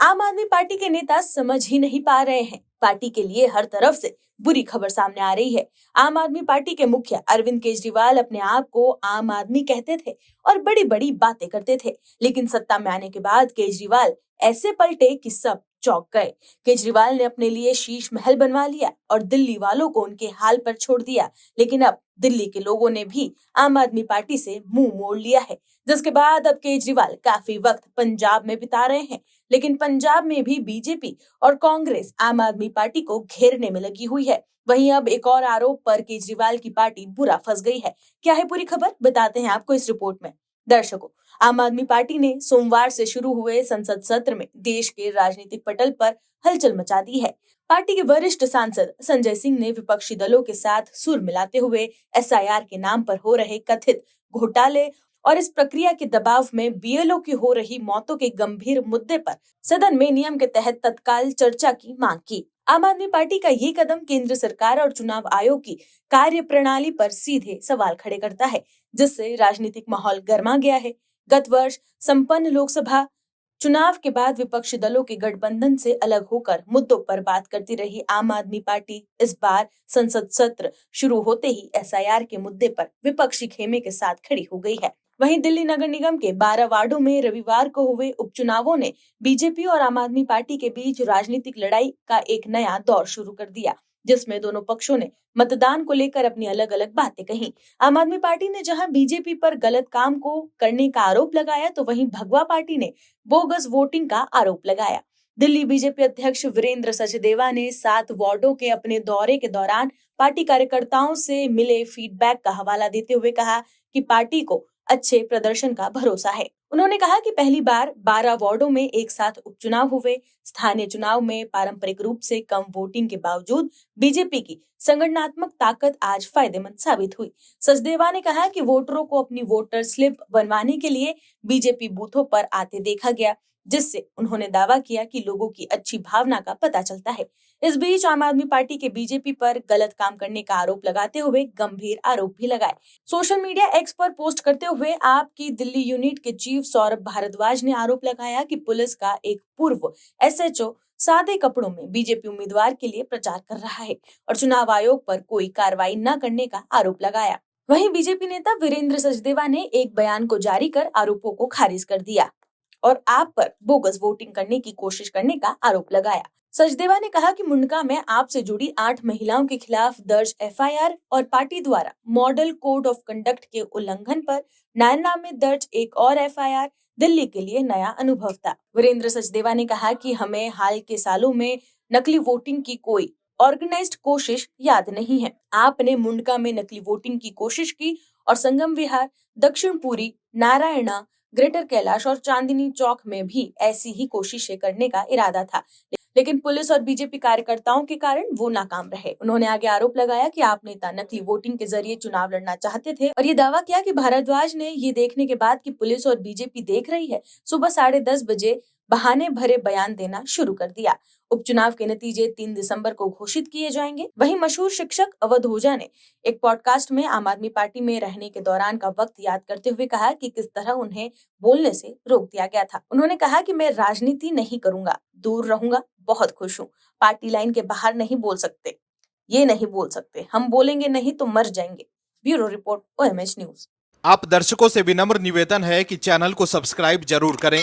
आम आदमी पार्टी के नेता समझ ही नहीं पा रहे हैं। पार्टी के लिए हर तरफ से बुरी खबर सामने आ रही है। आम आदमी पार्टी के मुखिया अरविंद केजरीवाल अपने आप को आम आदमी कहते थे और बड़ी बड़ी बातें करते थे, लेकिन सत्ता में आने के बाद केजरीवाल ऐसे पलटे कि सब चौंक गए। केजरीवाल ने अपने लिए शीश महल बनवा लिया और दिल्ली वालों को उनके हाल पर छोड़ दिया, लेकिन अब दिल्ली के लोगों ने भी आम आदमी पार्टी से मुंह मोड़ लिया है, जिसके बाद अब केजरीवाल काफी वक्त पंजाब में बिता रहे हैं। लेकिन पंजाब में भी बीजेपी और कांग्रेस आम आदमी पार्टी को घेरने में लगी हुई है। वहीं अब एक और आरोप पर केजरीवाल की पार्टी बुरा फंस गई है। क्या है पूरी खबर, बताते हैं आपको इस रिपोर्ट में। दर्शकों, आम आदमी पार्टी ने सोमवार से शुरू हुए संसद सत्र में देश के राजनीतिक पटल पर हलचल मचा दी है। पार्टी के वरिष्ठ सांसद संजय सिंह ने विपक्षी दलों के साथ सुर मिलाते हुए एसआईआर के नाम पर हो रहे कथित घोटाले और इस प्रक्रिया के दबाव में बीएलओ की हो रही मौतों के गंभीर मुद्दे पर सदन में नियम के तहत तत्काल चर्चा की मांग की। आम आदमी पार्टी का ये कदम केंद्र सरकार और चुनाव आयोग की कार्य प्रणाली पर सीधे सवाल खड़े करता है, जिससे राजनीतिक माहौल गर्मा गया है। गत वर्ष संपन्न लोकसभा चुनाव के बाद विपक्षी दलों के गठबंधन से अलग होकर मुद्दों पर बात करती रही आम आदमी पार्टी इस बार संसद सत्र शुरू होते ही एसआईआर के मुद्दे पर विपक्षी खेमे के साथ खड़ी हो गई है। वहीं दिल्ली नगर निगम के 12 वार्डों में रविवार को हुए उपचुनावों ने बीजेपी और आम आदमी पार्टी के बीच राजनीतिक लड़ाई का एक नया दौर शुरू कर दिया, जिसमें दोनों पक्षों ने मतदान को लेकर अपनी अलग अलग बातें कही। आम आदमी पार्टी ने जहां बीजेपी पर गलत काम को करने का आरोप लगाया, तो वहीं भगवा पार्टी ने बोगस वोटिंग का आरोप लगाया। दिल्ली बीजेपी अध्यक्ष वीरेंद्र सचदेवा ने 7 वार्डों के अपने दौरे के दौरान पार्टी कार्यकर्ताओं से मिले फीडबैक का हवाला देते हुए कहा कि पार्टी को अच्छे प्रदर्शन का भरोसा है। उन्होंने कहा कि पहली बार 12 वार्डों में एक साथ उपचुनाव हुए। स्थानीय चुनाव में पारंपरिक रूप से कम वोटिंग के बावजूद बीजेपी की संगठनात्मक ताकत आज फायदेमंद साबित हुई। सचदेवा ने कहा कि वोटरों को अपनी वोटर स्लिप बनवाने के लिए बीजेपी बूथों पर आते देखा गया, जिससे उन्होंने दावा किया कि लोगों की अच्छी भावना का पता चलता है। इस बीच आम आदमी पार्टी के बीजेपी पर गलत काम करने का आरोप लगाते हुए गंभीर आरोप भी लगाए। सोशल मीडिया एक्स पर पोस्ट करते हुए आप की दिल्ली यूनिट के चीफ सौरभ भारद्वाज ने आरोप लगाया कि पुलिस का एक पूर्व एसएचओ सादे कपड़ों में बीजेपी उम्मीदवार के लिए प्रचार कर रहा है और चुनाव आयोग पर कोई कार्रवाई न करने का आरोप लगाया। वहीं बीजेपी नेता वीरेंद्र सचदेवा ने एक बयान को जारी कर आरोपों को खारिज कर दिया और आप पर बोगस वोटिंग करने की कोशिश करने का आरोप लगाया। सचदेवा ने कहा कि मुंडका में आप से जुड़ी 8 महिलाओं के खिलाफ दर्ज एफआईआर और पार्टी द्वारा मॉडल कोड ऑफ कंडक्ट के उल्लंघन पर नायना में दर्ज एक और एफआईआर दिल्ली के लिए नया अनुभव था। वीरेंद्र सचदेवा ने कहा कि हमें हाल के सालों में नकली वोटिंग की कोई ऑर्गेनाइज्ड कोशिश याद नहीं है। आपने मुंडका में नकली वोटिंग की कोशिश की और संगम विहार, दक्षिण पुरी, नारायणा, ग्रेटर कैलाश और चांदनी चौक में भी ऐसी ही कोशिशें करने का इरादा था, लेकिन पुलिस और बीजेपी कार्यकर्ताओं के कारण वो नाकाम रहे। उन्होंने आगे आरोप लगाया कि आप नेता नकली वोटिंग के जरिए चुनाव लड़ना चाहते थे और ये दावा किया कि भारद्वाज ने ये देखने के बाद कि पुलिस और बीजेपी देख रही है, सुबह 10:30 बजे बहाने भरे बयान देना शुरू कर दिया। उपचुनाव के नतीजे 3 दिसंबर को घोषित किए जाएंगे। वहीं मशहूर शिक्षक अवध ओझा ने एक पॉडकास्ट में आम आदमी पार्टी में रहने के दौरान का वक्त याद करते हुए कहा कि किस तरह उन्हें बोलने से रोक दिया गया था। उन्होंने कहा कि मैं राजनीति नहीं करूंगा, दूर रहूंगा, बहुत खुश हूँ। पार्टी लाइन के बाहर नहीं बोल सकते, ये नहीं बोल सकते, हम बोलेंगे नहीं तो मर जाएंगे। Bureau report, OMH news. आप दर्शकों से विनम्र निवेदन है कि चैनल को सब्सक्राइब जरूर करें